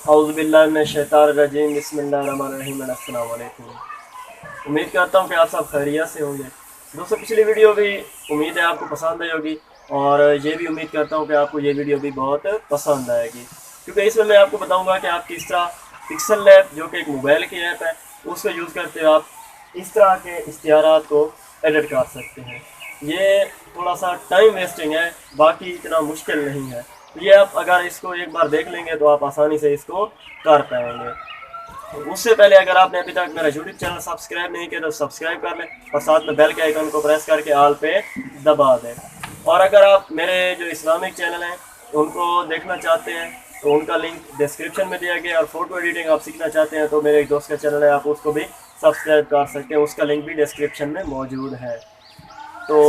औज़ुबिल्लाहिमिनश्शैतानिर्रजीम बिस्मिल्लाहिर्रहमानिर्रहीम अस्सलाम वालेकुम। उम्मीद करता हूँ कि आप सब खैरियत से होंगे। दोस्तों, पिछली वीडियो भी उम्मीद है आपको पसंद आई होगी और ये भी उम्मीद करता हूँ कि आपको ये वीडियो भी बहुत पसंद आएगी, क्योंकि इसमें मैं आपको बताऊँगा कि आप किस तरह पिक्सल लैब, जो कि एक मोबाइल की ऐप है, उसको यूज़ करते हुए आप इस तरह के इश्तिहारात को एडिट कर सकते हैं। ये थोड़ा सा टाइम वेस्टिंग है, बाकी इतना मुश्किल नहीं है। ये आप अगर इसको एक बार देख लेंगे तो आप आसानी से इसको कर पाएंगे। तो उससे पहले अगर आपने अभी तक मेरा यूट्यूब चैनल सब्सक्राइब नहीं किया तो सब्सक्राइब कर लें और साथ में बेल के आइकन को प्रेस करके ऑल पे दबा दें। और अगर आप मेरे जो इस्लामिक चैनल हैं उनको देखना चाहते हैं तो उनका लिंक डिस्क्रिप्शन में दिया गया, और फोटो एडिटिंग आप सीखना चाहते हैं तो मेरे एक दोस्त का चैनल है, आप उसको भी सब्सक्राइब कर सकते हैं, उसका लिंक भी डिस्क्रिप्शन में मौजूद है। तो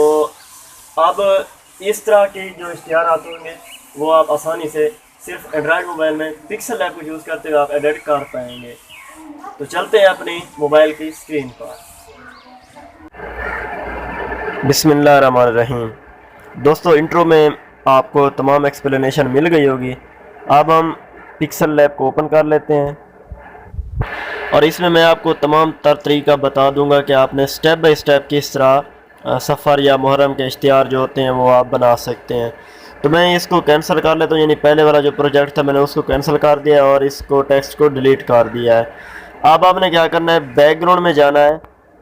अब इस तरह की जो इश्तिहारात होंगे वो आप आसानी से सिर्फ एंड्रॉयड मोबाइल में पिक्सल ऐप को यूज़ करते हुए आप एडिट कर पाएंगे। तो चलते हैं अपनी मोबाइल की स्क्रीन पर। बिस्मिल्लाहिर्रहमानिर्रहीम। दोस्तों, इंट्रो में आपको तमाम एक्सप्लेनेशन मिल गई होगी। अब हम पिक्सल लैब को ओपन कर लेते हैं और इसमें मैं आपको तमाम तरीका बता दूंगा कि आपने स्टेप बाय स्टेप किस तरह सफ़र या मुहर्रम के इश्तिहार जो होते हैं वो आप बना सकते हैं। तो मैं इसको कैंसिल कर लेता हूँ, यानी पहले वाला जो प्रोजेक्ट था मैंने उसको कैंसिल कर दिया और इसको टेक्स्ट को डिलीट कर दिया है। अब आपने क्या करना है, बैकग्राउंड में जाना है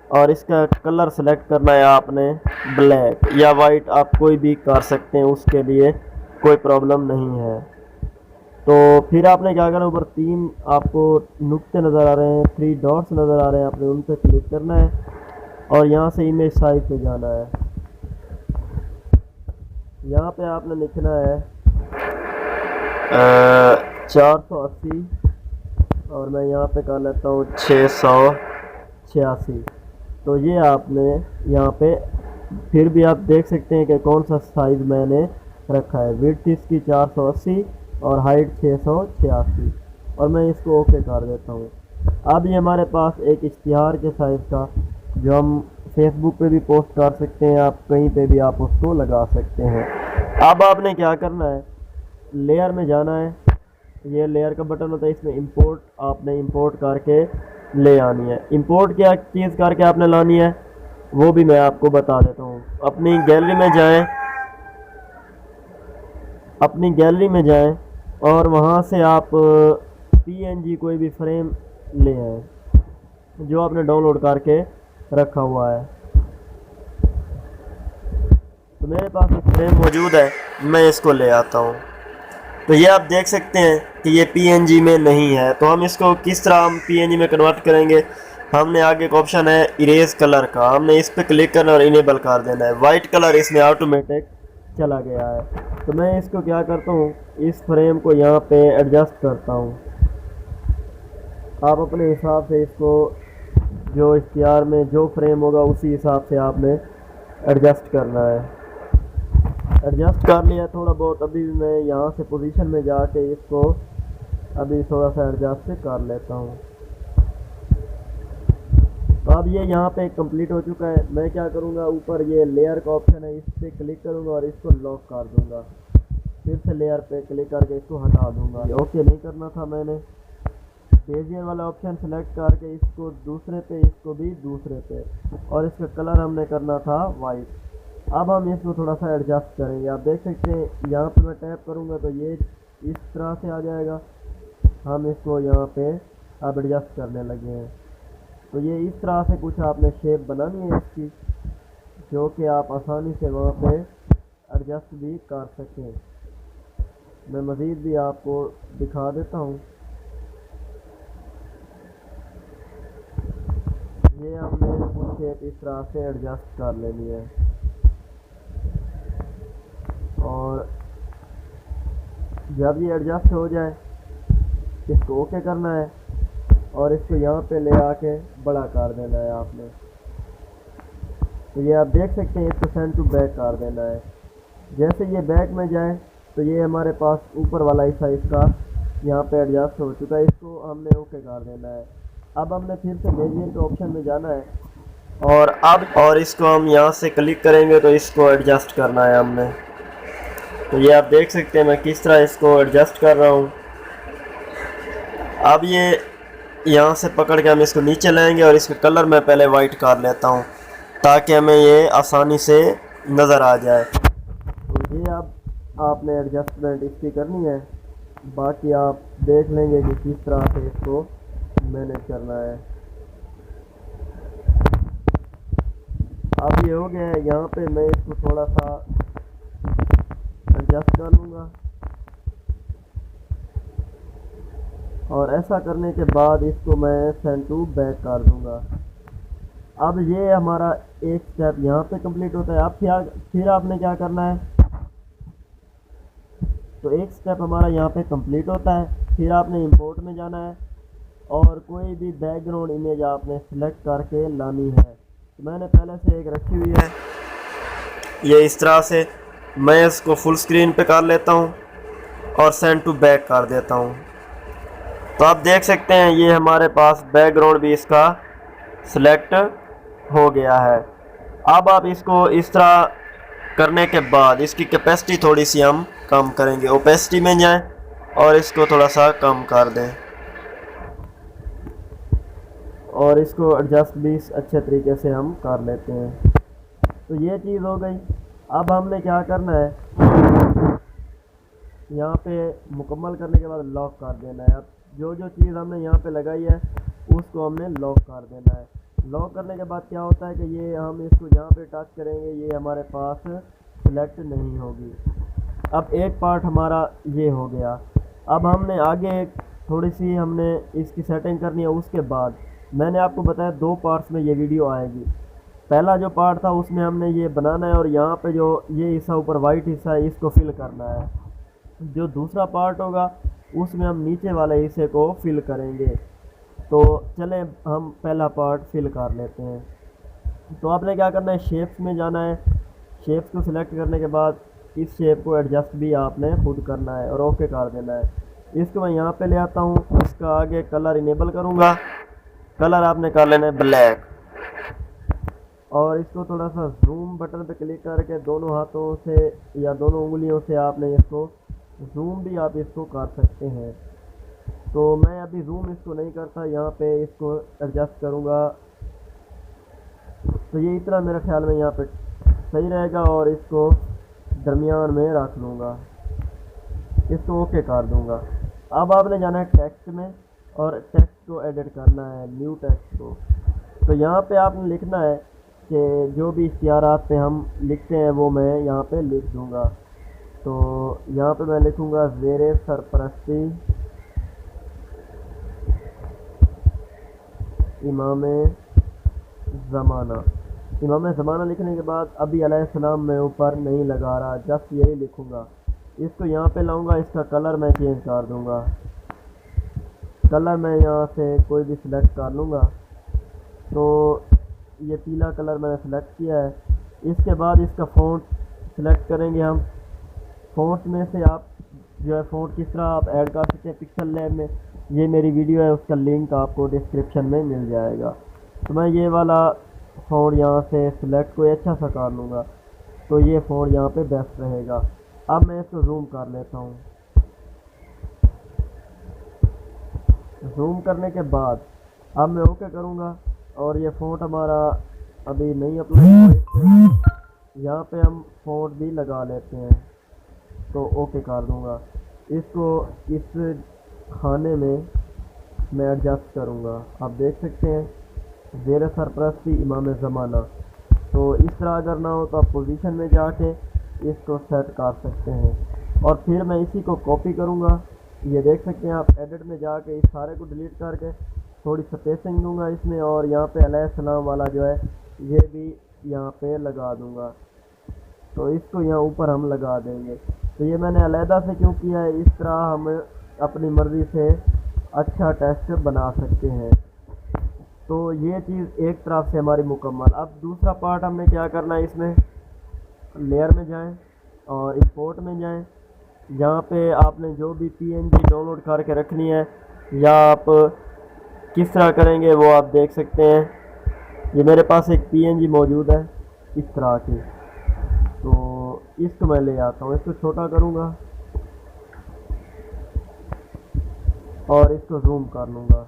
और इसका कलर सेलेक्ट करना है आपने ब्लैक या वाइट, आप कोई भी कर सकते हैं, उसके लिए कोई प्रॉब्लम नहीं है। तो फिर आपने क्या करना है, ऊपर 3 आपको नुक्ते नज़र आ रहे हैं, 3 डॉट्स नज़र आ रहे हैं, आपने उन पर क्लिक करना है और यहाँ से इमेज साइज पे जाना है। यहाँ पे आपने लिखना है 480 और मैं यहाँ पे कर लेता हूँ 686। तो ये आपने यहाँ पे फिर भी आप देख सकते हैं कि कौन सा साइज़ मैंने रखा है। विड्थ इसकी 480 और हाइट 686 और मैं इसको ओके कर देता हूँ। अब ये हमारे पास एक इश्तिहार के साइज़ का, जो हम फेसबुक पे भी पोस्ट कर सकते हैं, आप कहीं पे भी आप उसको लगा सकते हैं। अब आपने क्या करना है, लेयर में जाना है, ये लेयर का बटन होता है, इसमें इंपोर्ट आपने इंपोर्ट करके ले आनी है। इंपोर्ट क्या चीज़ करके आपने लानी है वो भी मैं आपको बता देता हूँ। अपनी गैलरी में जाएं, अपनी गैलरी में जाएं और वहाँ से आप PNG कोई भी फ्रेम ले आए जो आपने डाउनलोड करके रखा हुआ है। तो मेरे पास एक फ्रेम मौजूद है, मैं इसको ले आता हूँ। तो ये आप देख सकते हैं कि ये PNG में नहीं है, तो हम इसको किस तरह हम PNG में कन्वर्ट करेंगे। हमने आगे एक ऑप्शन है इरेज कलर का, हमने इस पर क्लिक करना और इनेबल कर देना है। वाइट कलर इसमें ऑटोमेटिक चला गया है। तो मैं इसको क्या करता हूँ, इस फ्रेम को यहाँ पे एडजस्ट करता हूँ। आप अपने हिसाब से इसको, जो इश्तिहार में जो फ्रेम होगा उसी हिसाब से आपने एडजस्ट करना है। एडजस्ट कर लिया थोड़ा बहुत, अभी मैं यहाँ से पोजीशन में जाके इसको अभी थोड़ा सा एडजस्ट कर लेता हूँ। तो अब ये यहाँ पे कंप्लीट हो चुका है। मैं क्या करूँगा, ऊपर ये लेयर का ऑप्शन है, इस पर क्लिक करूँगा और इसको लॉक कर दूँगा। फिर से लेयर पे क्लिक करके इसको हटा दूँगा। ओके नहीं करना था मैंने, बेजियर वाला ऑप्शन सेलेक्ट करके इसको दूसरे पे, इसको भी दूसरे पे, और इसका कलर हमने करना था वाइट। अब हम इसको थोड़ा सा एडजस्ट करेंगे। आप देख सकते हैं यहाँ पे मैं टैप करूँगा तो ये इस तरह से आ जाएगा। हम इसको यहाँ पे अब एडजस्ट करने लगे हैं। तो ये इस तरह से कुछ आपने शेप बनानी है इसकी, जो कि आप आसानी से वहाँ पे एडजस्ट भी कर सकें। मैं मज़ीद भी आपको दिखा देता हूँ। ये हमने कुछ शेप इस तरह से एडजस्ट कर लेनी है और जब ये एडजस्ट हो जाए इसको ओके करना है और इसको यहाँ पे ले आके बड़ा कर देना है आपने। तो ये आप देख सकते हैं, इसको सेंड टू बैक कर देना है। जैसे ये बैक में जाए तो ये हमारे पास ऊपर वाला हिस्सा इसका यहाँ पे एडजस्ट हो चुका है, इसको हमने ओके कर देना है। अब हमने फिर से बेजियर के ऑप्शन में जाना है और इसको हम यहाँ से क्लिक करेंगे तो इसको एडजस्ट करना है हमने। तो ये आप देख सकते हैं मैं किस तरह इसको एडजस्ट कर रहा हूँ। अब ये यहाँ से पकड़ के हम इसको नीचे लाएंगे और इसका कलर मैं पहले वाइट कर लेता हूँ ताकि हमें ये आसानी से नज़र आ जाए। तो ये अब आपने एडजस्टमेंट इसकी करनी है, बाकी आप देख लेंगे कि किस तरह से इसको मैनेज करना है। अब ये हो गया है, यहाँ पे मैं इसको थोड़ा सा एडजस्ट कर लूँगा और ऐसा करने के बाद इसको मैं सेंड टू बैक कर दूँगा। अब ये हमारा एक स्टेप यहाँ पे कंप्लीट होता है। अब फिर आपने क्या करना है, तो एक स्टेप हमारा यहाँ पे कंप्लीट होता है। फिर आपने इंपोर्ट में जाना है और कोई भी बैकग्राउंड इमेज आपने सेलेक्ट करके लानी है। तो मैंने पहले से एक रखी हुई है, ये इस तरह से मैं इसको फुल स्क्रीन पे कर लेता हूँ और सेंड टू बैक कर देता हूँ। तो आप देख सकते हैं ये हमारे पास बैकग्राउंड भी इसका सिलेक्ट हो गया है। अब आप इसको इस तरह करने के बाद इसकी कैपेसिटी थोड़ी सी हम कम करेंगे, ओपेसिटी में जाएं और इसको थोड़ा सा कम कर दें और इसको एडजस्ट भी अच्छे तरीके से हम कर लेते हैं। तो ये चीज़ हो गई। अब हमने क्या करना है, यहाँ पे मुकम्मल करने के बाद लॉक कर देना है। अब जो जो चीज़ हमने यहाँ पे लगाई है उसको हमने लॉक कर देना है। लॉक करने के बाद क्या होता है कि ये हम इसको यहाँ पे टच करेंगे, ये हमारे पास सिलेक्ट नहीं होगी। अब एक पार्ट हमारा ये हो गया। अब हमने आगे थोड़ी सी हमने इसकी सेटिंग करनी है। उसके बाद मैंने आपको बताया 2 पार्ट्स में ये वीडियो आएगी। पहला जो पार्ट था उसमें हमने ये बनाना है और यहाँ पे जो ये हिस्सा ऊपर वाइट हिस्सा है इसको फिल करना है। जो दूसरा पार्ट होगा उसमें हम नीचे वाले हिस्से को फिल करेंगे। तो चलें हम पहला पार्ट फिल कर लेते हैं। तो आपने क्या करना है, शेप्स में जाना है। शेप्स को सिलेक्ट करने के बाद इस शेप को एडजस्ट भी आपने खुद करना है और ओके कर देना है। इसको मैं यहाँ पे ले आता हूँ, इसका आगे कलर इनेबल करूँगा। कलर आपने कर लेना है ब्लैक और इसको थोड़ा सा जूम बटन पे क्लिक करके दोनों हाथों से या दोनों उंगलियों से आपने इसको जूम भी आप इसको कर सकते हैं। तो मैं अभी जूम इसको नहीं करता, यहाँ पे इसको एडजस्ट करूँगा। तो ये इतना मेरे ख्याल में यहाँ पे सही रहेगा और इसको दरमियान में रख लूँगा, इसको ओके कर दूँगा। अब आपने जाना है टेक्स्ट में और टेक्स्ट को एडिट करना है, न्यू टेक्स्ट को। तो यहाँ पे आपने लिखना है कि जो भी इश्तिहारात पे हम लिखते हैं वो मैं यहाँ पे लिख दूँगा। तो यहाँ पे मैं लिखूँगा ज़ेरे सरपरस्ती इमाम ज़माना। इमाम ज़माना लिखने के बाद अभी अलैहिस्सलाम मैं ऊपर नहीं लगा रहा, जस्ट यही लिखूँगा। इसको यहाँ पे लाऊँगा, इसका कलर मैं चेंज कर दूँगा। कलर मैं यहाँ से कोई भी सिलेक्ट कर लूँगा। तो ये पीला कलर मैंने सेलेक्ट किया है। इसके बाद इसका फ़ॉन्ट सिलेक्ट करेंगे हम। फ़ॉन्ट में से आप जो है फ़ॉन्ट किस तरह आप ऐड कर सकते हैं पिक्सल लैब में, ये मेरी वीडियो है, उसका लिंक आपको डिस्क्रिप्शन में मिल जाएगा। तो मैं ये वाला फ़ॉन्ट यहाँ से सिलेक्ट कोई अच्छा सा कर लूँगा, तो ये फ़ॉन्ट यहाँ पे बेस्ट रहेगा। अब मैं इसको जूम कर लेता हूँ। जूम करने के बाद अब मैं ओके करूँगा और ये फ़ॉन्ट हमारा अभी नहीं अप्लाई हुआ, यहाँ पे हम फ़ॉन्ट भी लगा लेते हैं। तो ओके कर दूँगा। इसको इस खाने में मैं एडजस्ट करूँगा। आप देख सकते हैं ज़ेरे सरपरस्ती इमाम ज़माना। तो इस तरह अगर ना हो तो आप पोजीशन में जाके इसको सेट कर सकते हैं और फिर मैं इसी को कॉपी करूँगा। ये देख सकते हैं आप, एडिट में जाके इस सारे को डिलीट करके थोड़ी स्पेसिंग दूंगा इसमें और यहाँ पे अलैहिस्सलाम वाला जो है ये भी यहाँ पे लगा दूंगा। तो इसको यहाँ ऊपर हम लगा देंगे। तो ये मैंने अलहदा से क्यों किया है, इस तरह हम अपनी मर्ज़ी से अच्छा टेक्स्ट बना सकते हैं। तो ये चीज़ एक तरफ से हमारी मुकम्मल। अब दूसरा पार्ट हमने क्या करना है, इसमें लेयर में जाएं और इंपोर्ट में जाएं। यहाँ पे आपने जो भी PNG डाउनलोड करके रखनी है या आप किस तरह करेंगे वो आप देख सकते हैं। ये मेरे पास एक PNG मौजूद है इस तरह की, तो इसको मैं ले आता हूँ। इसको छोटा करूँगा और इसको जूम कर लूँगा।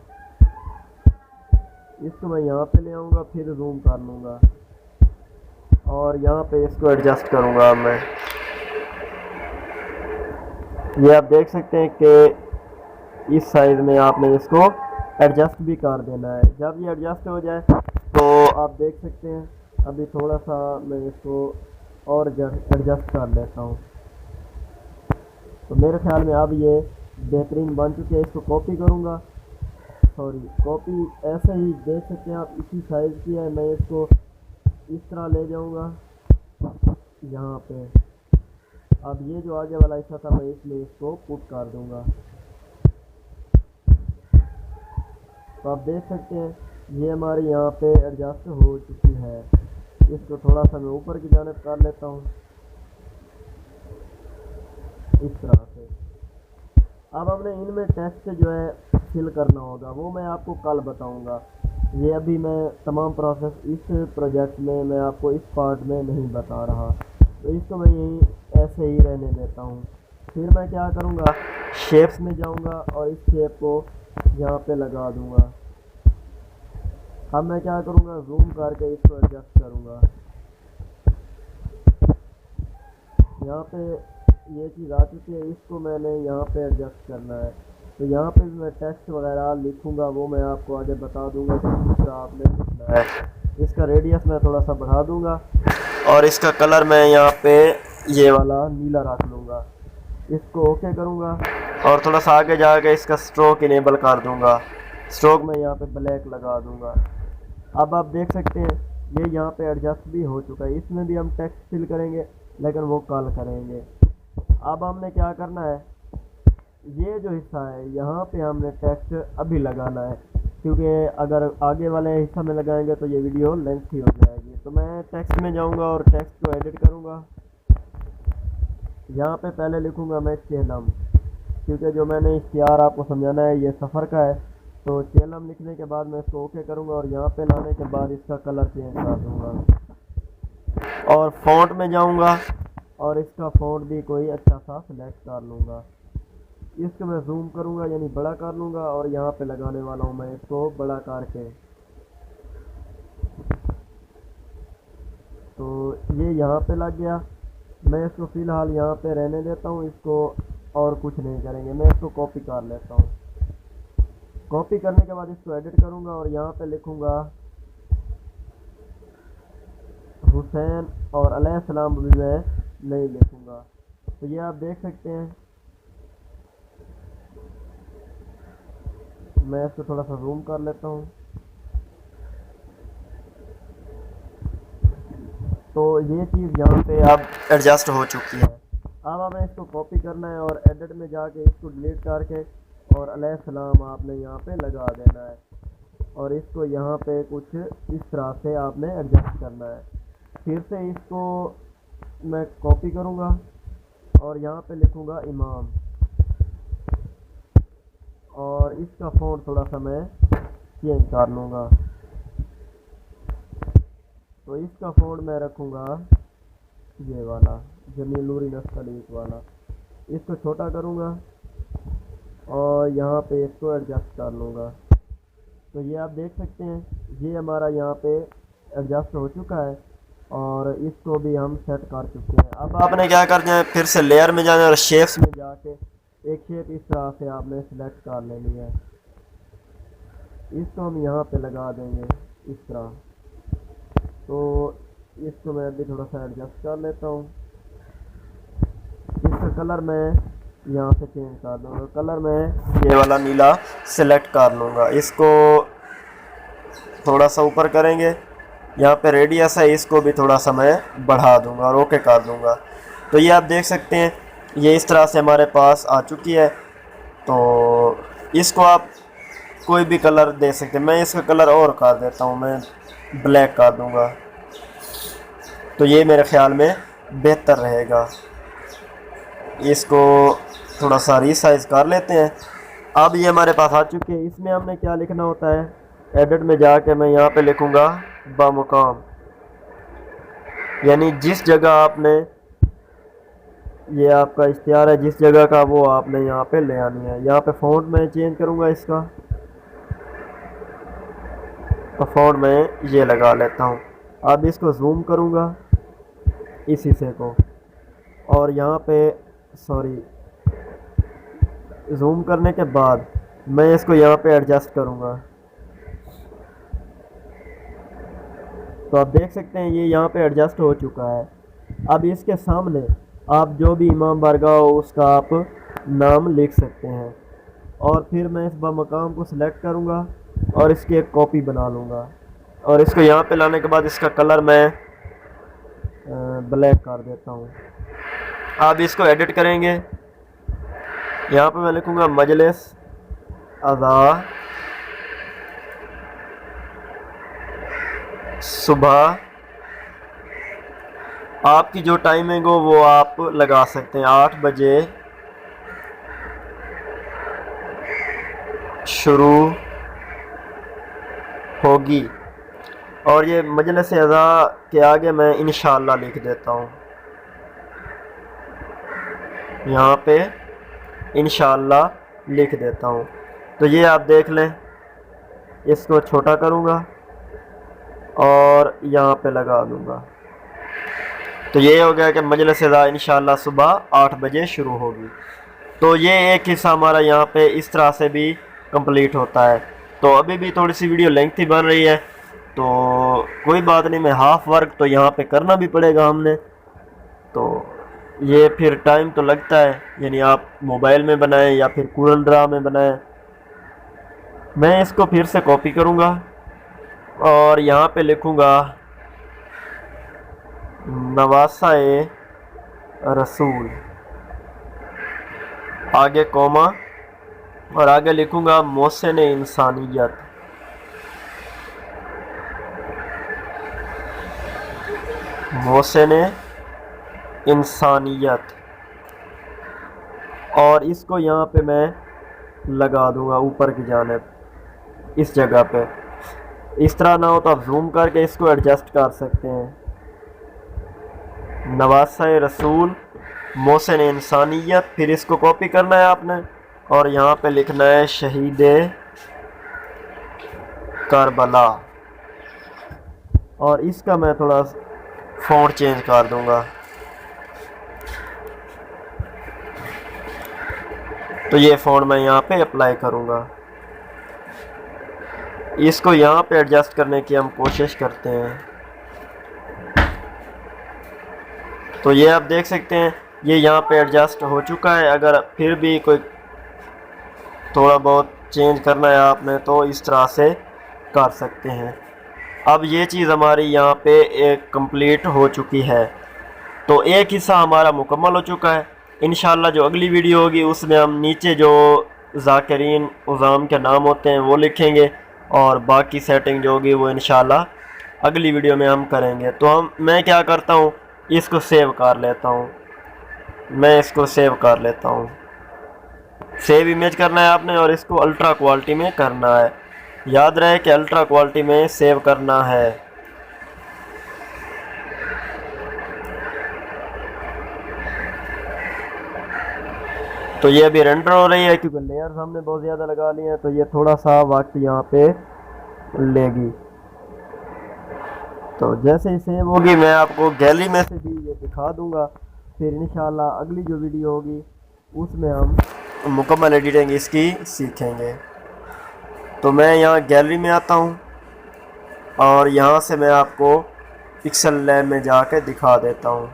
इसको मैं यहाँ पे ले आऊँगा, फिर जूम कर लूँगा और यहाँ पे इसको एडजस्ट करूँगा। मैं ये आप देख सकते हैं कि इस साइज़ में आपने इसको एडजस्ट भी कर देना है। जब ये एडजस्ट हो जाए तो आप देख सकते हैं अभी थोड़ा सा मैं इसको और एडजस्ट कर लेता हूँ। तो मेरे ख्याल में अब ये बेहतरीन बन चुके हैं। इसको कॉपी करूँगा, सॉरी कॉपी ऐसे ही देख सकते हैं आप, इसी साइज़ की है। मैं इसको इस तरह ले जाऊँगा यहाँ पे। अब ये जो आगे वाला हिस्सा था मैं इसमें इसको पुट कर दूँगा। तो आप देख सकते हैं ये हमारे यहाँ पे एडजस्ट हो चुकी है। इसको थोड़ा सा मैं ऊपर की जानिब कर लेता हूँ इस तरह से। अब हमने इनमें टेक्स्ट जो है फिल करना होगा, वो मैं आपको कल बताऊंगा। ये अभी मैं तमाम प्रोसेस इस प्रोजेक्ट में मैं आपको इस पार्ट में नहीं बता रहा, तो इसको मैं यहीं ऐसे ही रहने देता हूँ। फिर मैं क्या करूँगा, शेप्स में जाऊँगा और इस शेप को यहाँ पे लगा दूँगा। अब मैं क्या करूँगा, जूम करके इसको एडजस्ट करूँगा। यहाँ पे ये चीज़ आ चुकी है, इसको मैंने यहाँ पे एडजस्ट करना है। तो यहाँ पे भी मैं टेक्स्ट वगैरह लिखूँगा, वो मैं आपको आगे बता दूँगा कि किस तरह आपने लिखना है। इसका रेडियस मैं थोड़ा सा बढ़ा दूँगा और इसका कलर मैं यहाँ पे ये वाला नीला रख लूँगा। इसको ओके करूँगा और थोड़ा सा आगे जाके इसका स्ट्रोक इनेबल कर दूँगा। स्ट्रोक में यहाँ पे ब्लैक लगा दूँगा। अब आप देख सकते हैं ये यहाँ पे एडजस्ट भी हो चुका है। इसमें भी हम टेक्स्ट फिल करेंगे, लेकिन वो कल करेंगे। अब हमने क्या करना है, ये जो हिस्सा है यहाँ पे हमने टेक्स्ट अभी लगाना है, क्योंकि अगर आगे वाले हिस्सा में लगाएंगे तो ये वीडियो लेंथी हो जाएगी। तो मैं टेक्स्ट में जाऊँगा और टेक्स्ट को एडिट करूँगा। यहाँ पे पहले लिखूँगा मैं चेलम, क्योंकि जो मैंने इश्तिहार आपको समझाना है ये सफ़र का है। तो चेलम लिखने के बाद मैं इसको ओके करूँगा और यहाँ पे लाने के बाद इसका कलर चेंज कर दूँगा और फ़ॉन्ट में जाऊँगा और इसका फ़ॉन्ट भी कोई अच्छा सा सिलेक्ट कर लूँगा। इसको मैं जूम करूँगा यानी बड़ा कर लूँगा और यहाँ पे लगाने वाला हूँ मैं इसको बड़ा करके। तो ये यहाँ पे लग गया। मैं इसको फ़िलहाल यहाँ पे रहने देता हूँ, इसको और कुछ नहीं करेंगे। मैं इसको कॉपी कर लेता हूँ। कॉपी करने के बाद इसको एडिट करूँगा और यहाँ पे लिखूँगा हुसैन और अलैहिस्सलाम भी मैं नहीं लिखूँगा। तो ये आप देख सकते हैं। मैं इसको थोड़ा सा जूम कर लेता हूँ। तो ये चीज़ यहाँ पे अब एडजस्ट हो चुकी है। अब हमें इसको कॉपी करना है और एडिट में जाके इसको डिलीट करके और अलैहिस्सलाम आपने यहाँ पे लगा देना है और इसको यहाँ पे कुछ इस तरह से आपने एडजस्ट करना है। फिर से इसको मैं कॉपी करूँगा और यहाँ पे लिखूँगा इमाम और इसका फ़ॉन्ट थोड़ा सा मैं चेंज कर लूँगा। तो इसका फ़ॉन्ट मैं रखूँगा ये वाला जमीलूरी नस्तलीक वाला। इसको छोटा करूँगा और यहाँ पे इसको एडजस्ट कर लूँगा। तो ये आप देख सकते हैं ये हमारा यहाँ पे एडजस्ट हो चुका है और इसको भी हम सेट कर चुके हैं। अब आपने क्या करना है, फिर से लेयर में जाना है और शेप्स में जाके एक शेप इस तरह से आपने सिलेक्ट कर लेनी है। इसको हम यहाँ पे लगा देंगे इस तरह। तो इसको मैं अभी थोड़ा सा एडजस्ट कर लेता हूँ। इसका कलर मैं यहाँ से चेंज कर दूँगा। कलर मैं ये वाला नीला सिलेक्ट कर लूँगा। इसको थोड़ा सा ऊपर करेंगे, यहाँ पे रेडियस है, इसको भी थोड़ा सा मैं बढ़ा दूँगा और ओके कर दूँगा। तो ये आप देख सकते हैं ये इस तरह से हमारे पास आ चुकी है। तो इसको आप कोई भी कलर दे सकते हैं। मैं इसका कलर और कर देता हूँ, मैं ब्लैक कर दूँगा। तो ये मेरे ख्याल में बेहतर रहेगा। इसको थोड़ा सा रीसाइज कर लेते हैं। अब ये हमारे पास आ चुकी है। इसमें हमने क्या लिखना होता है, एडिट में जाके मैं यहाँ पे लिखूँगा बामुकाम, यानी जिस जगह आपने ये आपका इख्तियार है, जिस जगह का वो आपने यहाँ पे ले आनी है। यहाँ पे फ़ॉन्ट मैं चेंज करूँगा इसका, तो फ़ॉन्ट मैं ये लगा लेता हूँ। अब इसको जूम करूँगा इस हिस्से को, और यहाँ पे सॉरी जूम करने के बाद मैं इसको यहाँ पे एडजस्ट करूँगा। तो आप देख सकते हैं ये यहाँ पे एडजस्ट हो चुका है। अब इसके सामने आप जो भी इमाम बारगाह हो उसका आप नाम लिख सकते हैं, और फिर मैं इस मकाम को सिलेक्ट करूँगा और इसकी एक कॉपी बना लूँगा, और इसको यहाँ पे लाने के बाद इसका कलर मैं ब्लैक कर देता हूँ। अब इसको एडिट करेंगे। यहाँ पे मैं लिखूँगा मजलिस अज़ा सुबह, आपकी जो टाइमिंग हो वो आप लगा सकते हैं, 8 बजे शुरू होगी। और ये मजलिस अज़ा के आगे मैं इंशाअल्लाह लिख देता हूँ, यहाँ पे इंशाअल्लाह लिख देता हूँ। तो ये आप देख लें, इसको छोटा करूँगा और यहाँ पे लगा दूँगा। तो ये हो गया कि मजलिस अज़ा इंशाअल्लाह सुबह 8 बजे शुरू होगी। तो ये एक हिस्सा हमारा यहाँ पे इस तरह से भी कंप्लीट होता है। तो अभी भी थोड़ी सी वीडियो लेंथी बन रही है, तो कोई बात नहीं, मैं हाफ वर्क तो यहाँ पे करना भी पड़ेगा हमने। तो ये फिर टाइम तो लगता है, यानी आप मोबाइल में बनाएं या फिर कूरल ड्रा में बनाएं। मैं इसको फिर से कॉपी करूँगा और यहाँ पे लिखूँगा नवासाए रसूल, आगे कॉमा, और आगे लिखूँगा मोहसिन इंसानियत। मोहसिन इंसानियत, और इसको यहाँ पे मैं लगा दूँगा ऊपर की जानिब इस जगह पे। इस तरह ना हो तो आप जूम करके इसको एडजस्ट कर सकते हैं। नवासाए रसूल मोहसिन इंसानियत, फिर इसको कॉपी करना है आपने और यहाँ पे लिखना है शहीद करबला, और इसका मैं थोड़ा फ़ॉन्ट चेंज कर दूँगा। तो ये फ़ॉन्ट मैं यहाँ पे अप्लाई करूँगा। इसको यहाँ पे एडजस्ट करने की हम कोशिश करते हैं। तो ये आप देख सकते हैं ये यहाँ पे एडजस्ट हो चुका है। अगर फिर भी कोई थोड़ा बहुत चेंज करना है आपने तो इस तरह से कर सकते हैं। अब ये चीज़ हमारी यहाँ पे एक कंप्लीट हो चुकी है। तो एक हिस्सा हमारा मुकम्मल हो चुका है। इंशाल्लाह जो अगली वीडियो होगी उसमें हम नीचे जो ज़ाकिरीन उज़ाम के नाम होते हैं वो लिखेंगे, और बाकी सेटिंग जो होगी वो इंशाल्लाह अगली वीडियो में हम करेंगे। तो मैं क्या करता हूँ, इसको सेव कर लेता हूँ। मैं इसको सेव कर लेता हूँ। सेव इमेज करना है आपने और इसको अल्ट्रा क्वालिटी में करना है। याद रहे कि अल्ट्रा क्वालिटी में सेव करना है। तो ये अभी रेंडर हो रही है क्योंकि लेयर्स हमने बहुत ज़्यादा लगा लिए हैं, तो ये थोड़ा सा वक्त यहाँ पे लेगी। तो जैसे ही सेव होगी मैं आपको गैलरी में से भी ये दिखा दूंगा। फिर इंशाल्लाह अगली जो वीडियो होगी उसमें हम मुकम्मल एडिटिंग इसकी सीखेंगे। तो मैं यहाँ गैलरी में आता हूँ और यहाँ से मैं आपको पिक्सल लैब में जाके दिखा देता हूँ।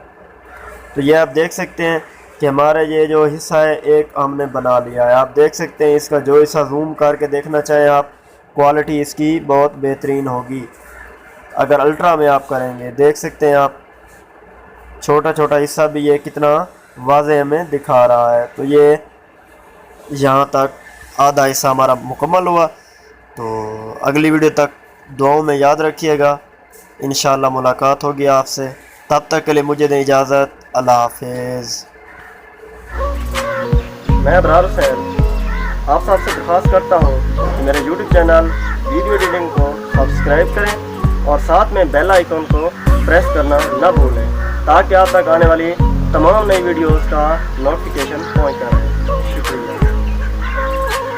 तो ये आप देख सकते हैं कि हमारा ये जो हिस्सा है एक हमने बना लिया है। आप देख सकते हैं इसका जो हिस्सा जूम करके देखना चाहें आप, क्वालिटी इसकी बहुत बेहतरीन होगी। अगर अल्ट्रा में आप करेंगे देख सकते हैं आप, छोटा छोटा हिस्सा भी ये कितना वाज़े हमें दिखा रहा है। तो ये यहाँ तक आधा हिस्सा हमारा मुकम्मल हुआ। तो अगली वीडियो तक दुआओं में याद रखिएगा। इंशाअल्लाह मुलाकात होगी आपसे। तब तक के लिए मुझे दें इजाज़त। अल्लाह हाफिज़। मैं अबरार हुसैन आप सबसे दरख्वास्त करता हूँ कि मेरे YouTube चैनल वीडियो एडिटिंग को सब्सक्राइब करें और साथ में बेल आइकन को प्रेस करना न भूलें, ताकि आप तक आने वाली तमाम नई वीडियोस का नोटिफिकेशन पहुंचता रहे।